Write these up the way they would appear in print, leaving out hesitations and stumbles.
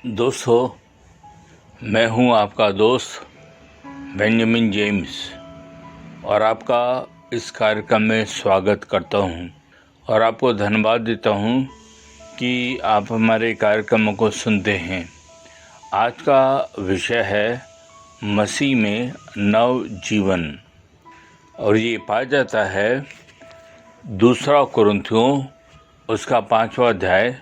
दोस्तों, मैं हूं आपका दोस्त बेंजामिन जेम्स और आपका इस कार्यक्रम में स्वागत करता हूं और आपको धन्यवाद देता हूं कि आप हमारे कार्यक्रमों को सुनते हैं। आज का विषय है मसीह में नव जीवन और ये पाया जाता है दूसरा कुरिन्थियों उसका 5वां अध्याय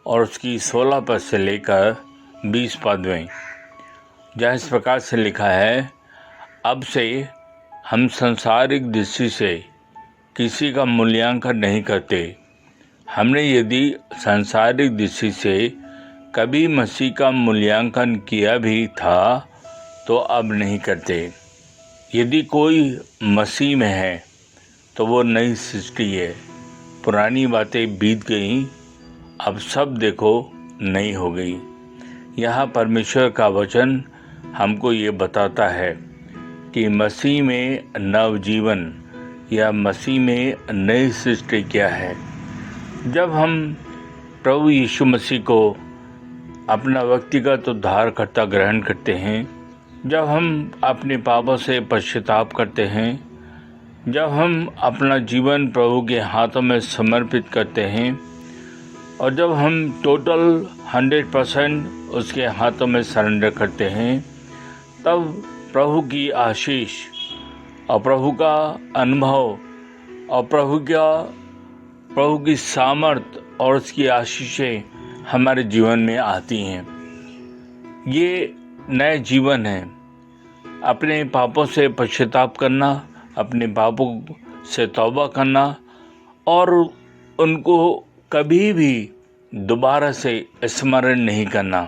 और उसकी 16 पद से लेकर 20 पद में, जहाँ इस प्रकार से लिखा है, अब से हम सांसारिक दृष्टि से किसी का मूल्यांकन नहीं करते। हमने यदि सांसारिक दृष्टि से कभी मसीह का मूल्यांकन किया भी था तो अब नहीं करते। यदि कोई मसीह में है तो वो नई सृष्टि है, पुरानी बातें बीत गईं, अब सब देखो नई हो गई। यहाँ परमेश्वर का वचन हमको ये बताता है कि मसीह में नव जीवन या मसीह में नई सृष्टि क्या है। जब हम प्रभु यीशु मसीह को अपना व्यक्तिगत उद्धारकर्ता ग्रहण करते हैं, जब हम अपने पापों से पश्चाताप करते हैं, जब हम अपना जीवन प्रभु के हाथों में समर्पित करते हैं और जब हम टोटल 100% उसके हाथों में सरेंडर करते हैं, तब प्रभु की आशीष और प्रभु का अनुभव और प्रभु की सामर्थ और उसकी आशीषें हमारे जीवन में आती हैं। ये नए जीवन है। अपने पापों से पश्चाताप करना, अपने पापों से तौबा करना और उनको कभी भी दोबारा से स्मरण नहीं करना,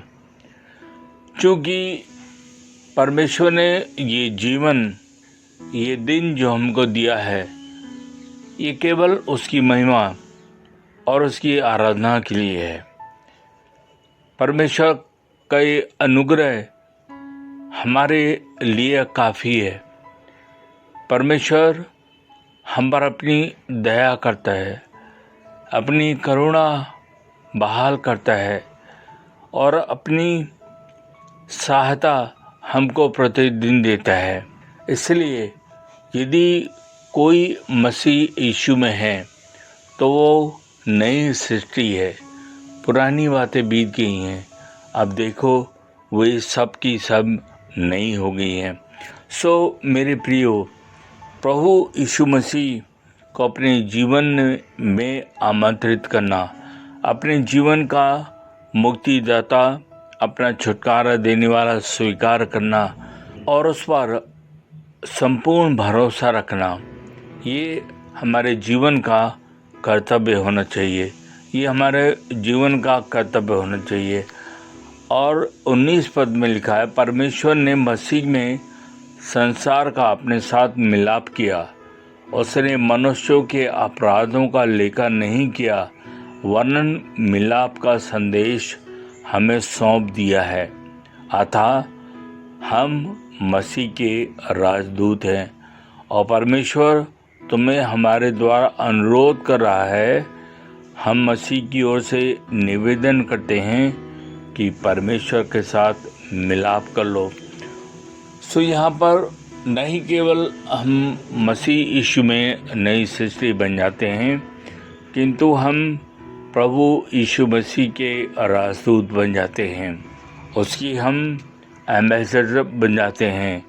क्योंकि परमेश्वर ने ये जीवन, ये दिन जो हमको दिया है, ये केवल उसकी महिमा और उसकी आराधना के लिए है। परमेश्वर का ये अनुग्रह हमारे लिए काफ़ी है। परमेश्वर हम पर अपनी दया करता है, अपनी करुणा बहाल करता है और अपनी सहायता हमको प्रतिदिन देता है। इसलिए यदि कोई मसीह यीशु में है तो वो नई सृष्टि है, पुरानी बातें बीत गई हैं, अब देखो वे सब की सब नई हो गई हैं। सो मेरे प्रियो, प्रभु यीशु मसीह को अपने जीवन में आमंत्रित करना, अपने जीवन का मुक्तिदाता, अपना छुटकारा देने वाला स्वीकार करना और उस पर संपूर्ण भरोसा रखना, ये हमारे जीवन का कर्तव्य होना चाहिए। ये हमारे जीवन का कर्तव्य होना चाहिए। और 19 पद में लिखा है, परमेश्वर ने मसीह में संसार का अपने साथ मिलाप किया। उसने मनुष्यों के अपराधों का लेखा नहीं किया, वरन मिलाप का संदेश हमें सौंप दिया है। अतः हम मसीह के राजदूत हैं और परमेश्वर तुम्हें हमारे द्वारा अनुरोध कर रहा है। हम मसीह की ओर से निवेदन करते हैं कि परमेश्वर के साथ मिलाप कर लो। सो यहाँ पर नहीं केवल हम मसीह यीशु में नई सृष्टि बन जाते हैं, किंतु हम प्रभु यीशु मसीह के राजदूत बन जाते हैं, उसकी हम एम्बेसडर बन जाते हैं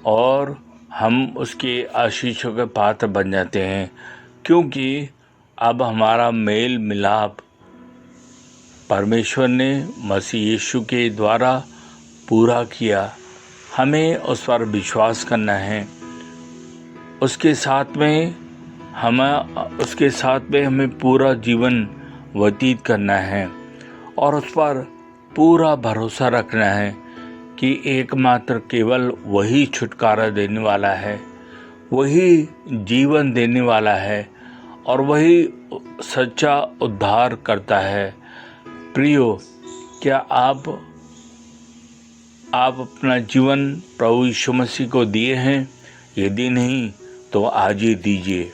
और हम उसके आशीषों के पात्र बन जाते हैं, क्योंकि अब हमारा मेल मिलाप परमेश्वर ने मसीह यीशु के द्वारा पूरा किया। हमें उस पर विश्वास करना है। उसके साथ में हमें पूरा जीवन व्यतीत करना है और उस पर पूरा भरोसा रखना है कि एकमात्र केवल वही छुटकारा देने वाला है, वही जीवन देने वाला है और वही सच्चा उद्धार करता है। प्रियो, क्या आप अपना जीवन प्रभु यीशु मसीह को दिए हैं? यदि नहीं तो आज ही दीजिए।